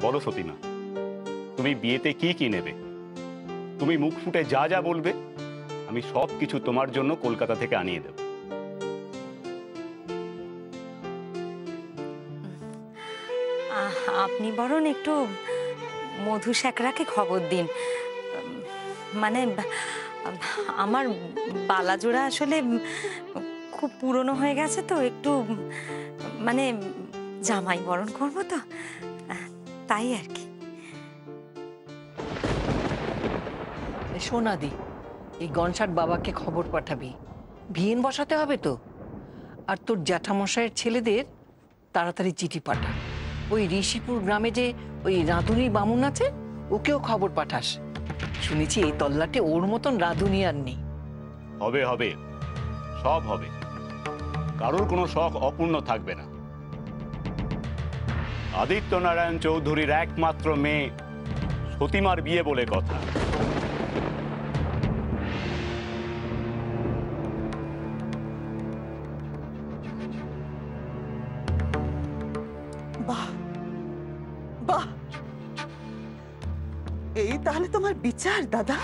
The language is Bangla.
বলো সতীমা, তুমি বিয়েতে কি কি নেবে? তুমি মুখ ফুটে যা যা বলবে আমি সব কিছু তোমার জন্য কলকাতা থেকে আনিয়ে দেব। আপনি বরং একটু মধু স্যাকরাকে খবর দিন। মানে আমার বালাজোড়া আসলে খুব পুরনো হয়ে গেছে, তো একটু মানে জামাই বরণ করবো তো, তাই আর কি। সোনাদি, এই গনসার বাবাকে খবর পাঠাবি, ভিয়েন বসাতে হবে তো। আর তোর জ্যাঠামশাইয়ের ছেলেদের তাড়াতাড়ি চিঠি পাঠা। ওই ঋষিপুর গ্রামে যে ওই রাঁধুনি বামুন আছে, ওকেও খবর পাঠাস। শুনেছি এই তল্লাটে ওর মতন রাঁধুনি আর নেই। হবে হবে, সব হবে, কারোর কোনো শখ অপূর্ণ থাকবে না। আদিত্য নারায়ণ চৌধুরীর একমাত্র মেয়ে সতীমার বিয়ে বলে কথা। বাহ বাহ, এই তাহলে তোমার বিচার দাদা।